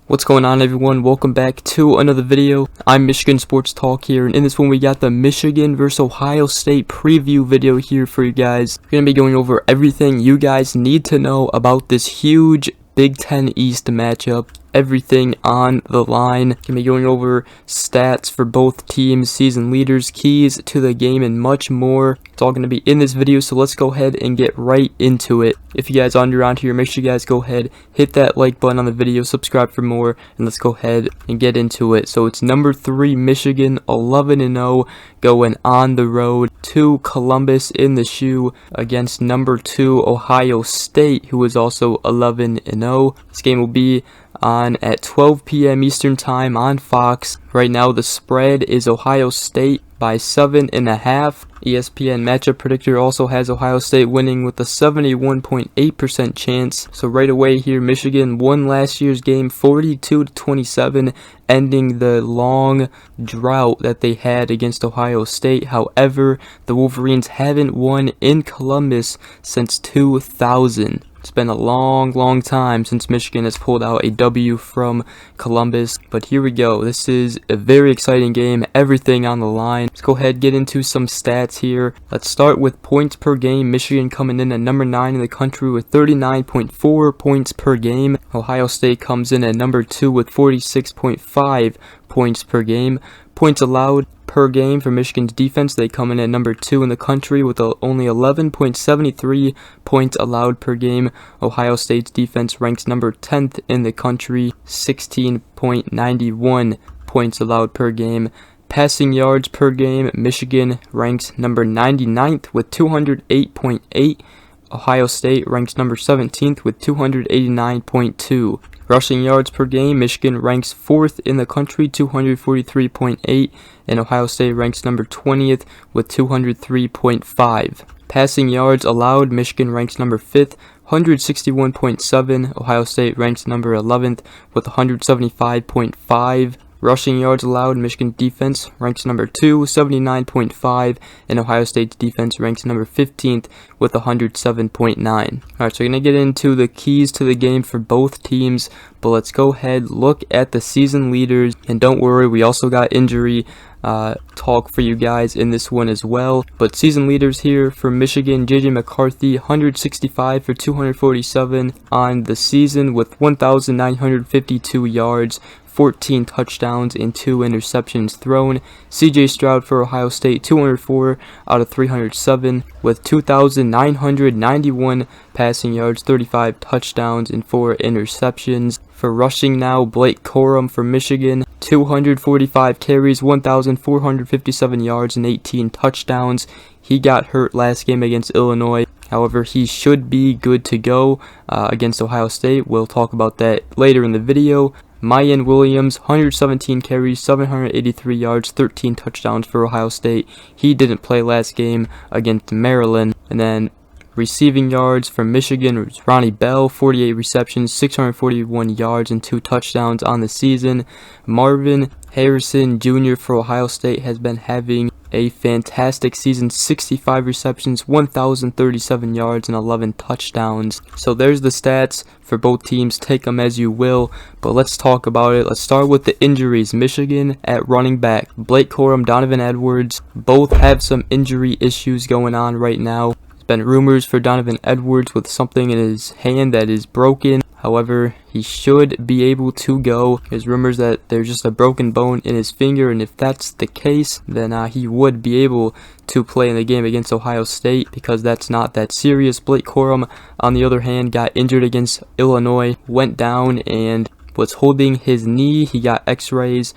What's going on, everyone? Welcome back to another video. I'm Michigan Sports Talk here, and in this one we got the Michigan versus Ohio State preview video here for you guys. We're going to be going over everything you guys need to know about this huge Big Ten East matchup. Everything on the line. Gonna be going over stats for both teams, season leaders, keys to the game, and much more. It's all gonna be in this video, so let's go ahead and get right into it. If you guys aren't around here, make sure you guys go ahead, hit that like button on the video, subscribe for more, and let's go ahead and get into it. So it's number 3 Michigan, 11-0, going on the road to Columbus in the shoe against number 2 Ohio State, who is also 11-0. This game will be on at 12 p.m. Eastern Time on Fox. Right now the spread is Ohio State by 7.5. ESPN matchup predictor also has Ohio State winning with a 71.8% chance. So right away here, Michigan won last year's game 42-27, ending the long drought that they had against Ohio State. However, the Wolverines haven't won in Columbus since 2000. It's been a long time since Michigan has pulled out a W from Columbus, but here we go. This is a very exciting game, everything on the line. Let's go ahead and get into some stats here. Let's start with points per game. Michigan coming in at number 9 in the country with 39.4 points per game. Ohio State comes in at number 2 with 46.5 points per game. Points allowed per game for Michigan's defense, they come in at number 2 in the country with only 11.73 points allowed per game. Ohio State's defense ranks number 10th in the country, 16.91 points allowed per game. Passing yards per game, Michigan ranks number 99th with 208.8. Ohio State ranks number 17th with 289.2. Rushing yards per game, Michigan ranks 4th in the country, 243.8, and Ohio State ranks number 20th with 203.5. Passing yards allowed, Michigan ranks number 5th, 161.7. Ohio State ranks number 11th with 175.5. Rushing yards allowed, Michigan defense ranks number 2, 79.5, and Ohio State's defense ranks number 15th with 107.9. Alright, so we're going to get into the keys to the game for both teams, but let's go ahead, look at the season leaders, and don't worry, we also got injury talk for you guys in this one as well. But season leaders here for Michigan, J.J. McCarthy, 165 for 247 on the season with 1,952 yards, 14 touchdowns and 2 interceptions thrown. CJ Stroud for Ohio State, 204 out of 307 with 2,991 passing yards, 35 touchdowns and 4 interceptions. For rushing now, Blake Corum for Michigan, 245 carries, 1,457 yards and 18 touchdowns. He got hurt last game against Illinois. However, he should be good to go against Ohio State. We'll talk about that later in the video. Mayan Williams, 117 carries, 783 yards, 13 touchdowns for Ohio State. He didn't play last game against Maryland. And then receiving yards for Michigan was Ronnie Bell, 48 receptions, 641 yards, and 2 touchdowns on the season. Marvin Harrison Jr. for Ohio State has been having a fantastic season, 65 receptions, 1,037 yards, and 11 touchdowns. So there's the stats for both teams. Take them as you will, but let's talk about it. Let's start with the injuries. Michigan at running back, Blake Corum, Donovan Edwards, both have some injury issues going on right now. There's been rumors for Donovan Edwards with something in his hand that is broken. However, he should be able to go. There's rumors that there's just a broken bone in his finger, and if that's the case, then he would be able to play in the game against Ohio State because that's not that serious. Blake Corum, on the other hand, got injured against Illinois, went down and was holding his knee. He got x-rays.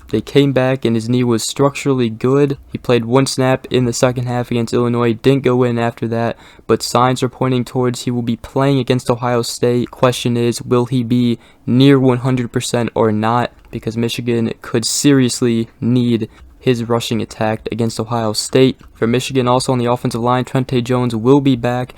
They came back and his knee was structurally good. He played 1 snap in the second half against Illinois, didn't go in after that, but signs are pointing towards he will be playing against Ohio State. Question is, will he be near 100% or not? Because Michigan could seriously need his rushing attack against Ohio State. For Michigan, also on the offensive line, Trente Jones will be back.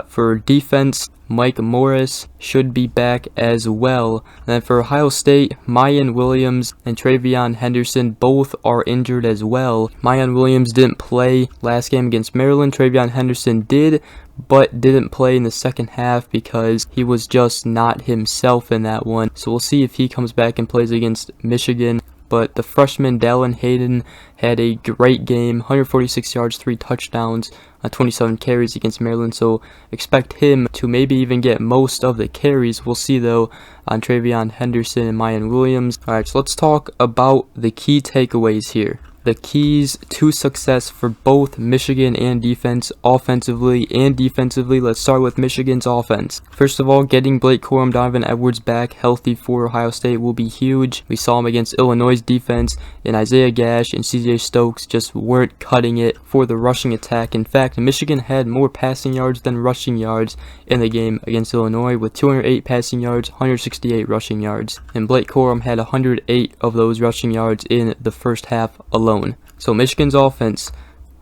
For defense, Mike Morris should be back as well. And then for Ohio State, Mayan Williams and Travion Henderson both are injured as well. Mayan Williams didn't play last game against Maryland. Travion Henderson did, but didn't play in the second half because he was just not himself in that one. So we'll see if he comes back and plays against Michigan. But the freshman Dallin Hayden had a great game, 146 yards, 3 touchdowns, 27 carries against Maryland. So expect him to maybe even get most of the carries. We'll see though on Travion Henderson and Mayan Williams. Alright, so let's talk about the key takeaways here. The keys to success for both Michigan and defense, offensively and defensively. Let's start with Michigan's offense. First of all, getting Blake Corum, Donovan Edwards back healthy for Ohio State will be huge. We saw him against Illinois' defense, and Isaiah Gash and CJ Stokes just weren't cutting it for the rushing attack. In fact, Michigan had more passing yards than rushing yards in the game against Illinois with 208 passing yards, 168 rushing yards. And Blake Corum had 108 of those rushing yards in the first half alone. So Michigan's offense,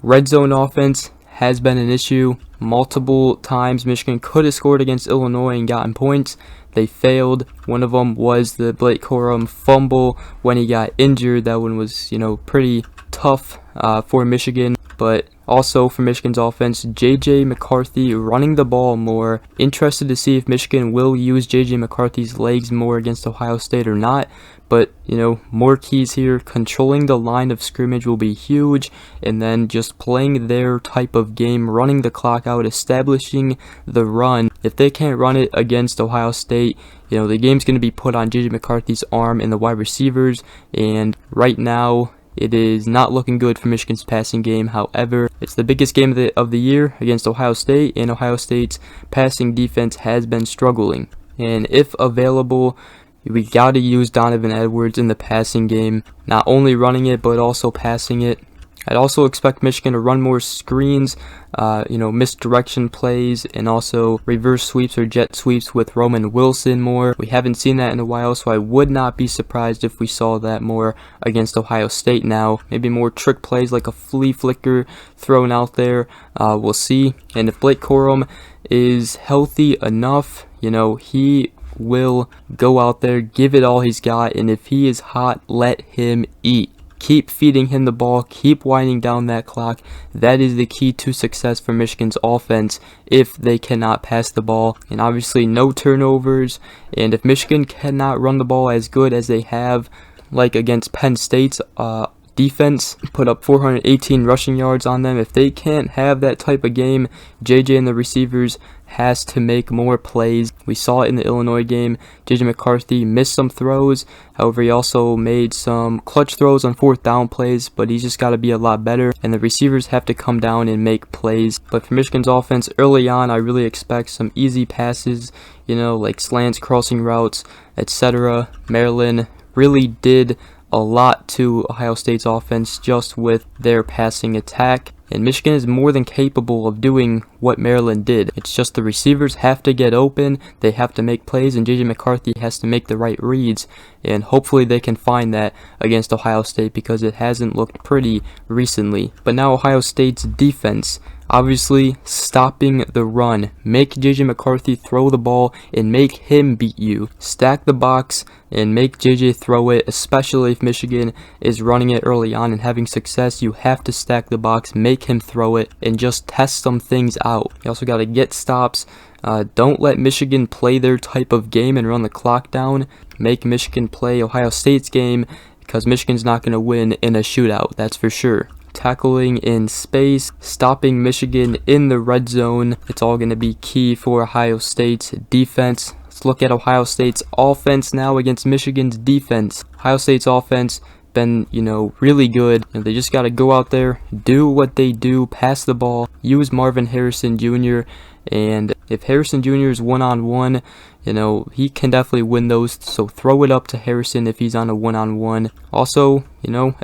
red zone offense, has been an issue. Multiple times Michigan could have scored against Illinois and gotten points. They failed. One of them was the Blake Corum fumble when he got injured. That one was, pretty tough for Michigan. But also for Michigan's offense, J.J. McCarthy running the ball more. Interested to see if Michigan will use J.J. McCarthy's legs more against Ohio State or not. But, more keys here. Controlling the line of scrimmage will be huge. And then just playing their type of game, running the clock out, establishing the run. If they can't run it against Ohio State, the game's going to be put on J.J. McCarthy's arm and the wide receivers. And right now, it is not looking good for Michigan's passing game. However, it's the biggest game of the year against Ohio State, and Ohio State's passing defense has been struggling. And if available, we got to use Donovan Edwards in the passing game, not only running it, but also passing it. I'd also expect Michigan to run more screens, misdirection plays, and also reverse sweeps or jet sweeps with Roman Wilson more. We haven't seen that in a while, so I would not be surprised if we saw that more against Ohio State now. Maybe more trick plays like a flea flicker thrown out there. We'll see. And if Blake Corum is healthy enough, he will go out there, give it all he's got, and if he is hot, let him eat. Keep feeding him the ball, keep winding down that clock. That is the key to success for Michigan's offense if they cannot pass the ball. And obviously no turnovers. And if Michigan cannot run the ball as good as they have, like against Penn State's defense, put up 418 rushing yards on them. If they can't have that type of game, JJ and the receivers has to make more plays. We saw it in the Illinois game. JJ McCarthy missed some throws. However, he also made some clutch throws on 4th down plays, but he's just got to be a lot better. And the receivers have to come down and make plays. But for Michigan's offense, early on, I really expect some easy passes, like slants, crossing routes, etc. Maryland really did a lot to Ohio State's offense just with their passing attack. And Michigan is more than capable of doing what Maryland did. It's just the receivers have to get open, they have to make plays, and J.J. McCarthy has to make the right reads. And hopefully they can find that against Ohio State because it hasn't looked pretty recently. But now Ohio State's defense. Obviously, stopping the run. Make J.J. McCarthy throw the ball and make him beat you. Stack the box and make J.J. throw it, especially if Michigan is running it early on and having success. You have to stack the box, make him throw it, and just test some things out. You also got to get stops. Don't let Michigan play their type of game and run the clock down. Make Michigan play Ohio State's game because Michigan's not going to win in a shootout, that's for sure. Tackling in space, stopping Michigan in the red zone. It's all going to be key for Ohio State's defense. Let's look at Ohio State's offense now against Michigan's defense. Ohio State's offense been, really good. They just got to go out there, do what they do, pass the ball, use Marvin Harrison Jr. And if Harrison Jr. is one-on-one, he can definitely win those. So throw it up to Harrison if he's on a one-on-one. Also,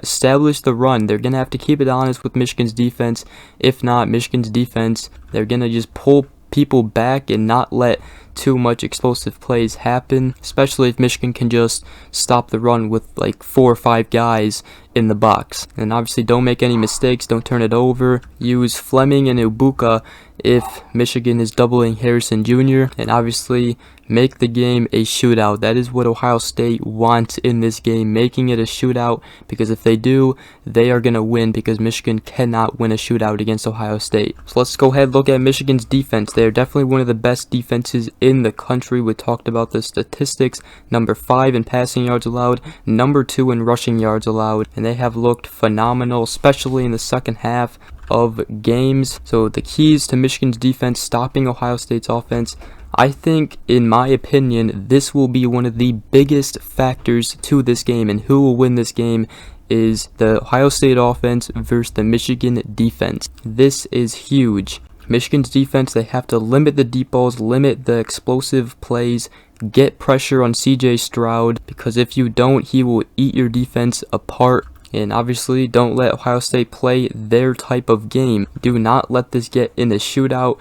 establish the run. They're going to have to keep it honest with Michigan's defense. If not, Michigan's defense, they're going to just pull people back and not let too much explosive plays happen, especially if Michigan can just stop the run with like 4 or 5 guys in the box. And obviously don't make any mistakes, don't turn it over. Use Fleming and Ibuka if Michigan is doubling Harrison Jr., and obviously make the game a shootout. That is what Ohio State wants in this game, making it a shootout, because if they do, they are going to win, because Michigan cannot win a shootout against Ohio State. So let's go ahead and look at Michigan's defense. They are definitely one of the best defenses in the country. We talked about the statistics. Number 5 in passing yards allowed, number 2 in rushing yards allowed, and they have looked phenomenal, especially in the second half of games. So the keys to Michigan's defense stopping Ohio State's offense, I think, in my opinion, this will be one of the biggest factors to this game, and who will win this game is the Ohio State offense versus the Michigan defense. This is huge. Michigan's defense, they have to limit the deep balls, limit the explosive plays, get pressure on CJ Stroud, because if you don't, he will eat your defense apart. And obviously, don't let Ohio State play their type of game. Do not let this get in a shootout.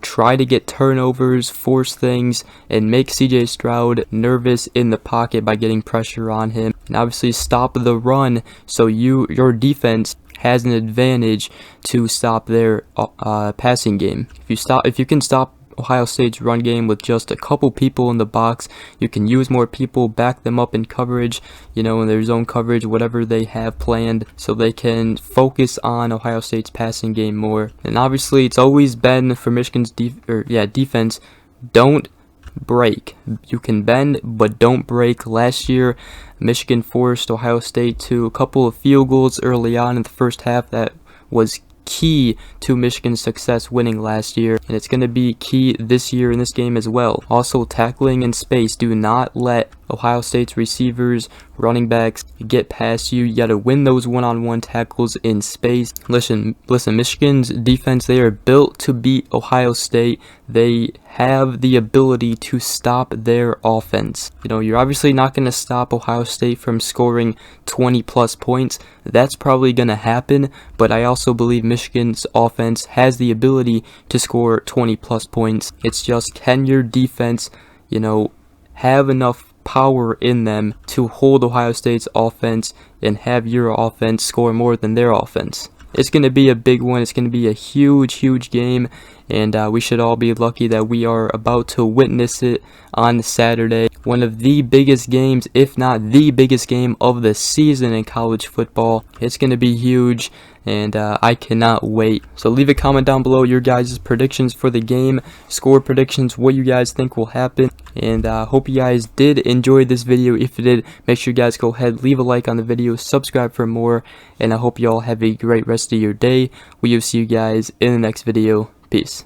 Try to get turnovers, force things, and make CJ Stroud nervous in the pocket by getting pressure on him. And obviously, stop the run so your defense has an advantage to stop their passing game. If you can stop Ohio State's run game with just a couple people in the box, you can use more people, back them up in coverage, in their zone coverage, whatever they have planned, so they can focus on Ohio State's passing game more. And obviously, it's always been for Michigan's defense, don't break. You can bend, but don't break. Last year, Michigan forced Ohio State to a couple of field goals early on in the first half that was key to Michigan's success winning last year, and it's going to be key this year in this game as well. Also, tackling in space. Do not let Ohio State's receivers, running backs get past you. You got to win those one-on-one tackles in space. Listen, Michigan's defense, they are built to beat Ohio State. They have the ability to stop their offense. You're obviously not going to stop Ohio State from scoring 20 plus points. That's probably going to happen, but I also believe Michigan's offense has the ability to score 20 plus points. It's just, can your defense, have enough power in them to hold Ohio State's offense and have your offense score more than their offense? It's going to be a big one. It's going to be a huge game, and we should all be lucky that we are about to witness it on Saturday. One of the biggest games, if not the biggest game of the season in college football. It's going to be huge, and I cannot wait. So leave a comment down below your guys' predictions for the game, score predictions, what you guys think will happen. And hope you guys did enjoy this video. If you did, make sure you guys go ahead, leave a like on the video, subscribe for more, and I hope you all have a great rest of your day. We will see you guys in the next video. Peace.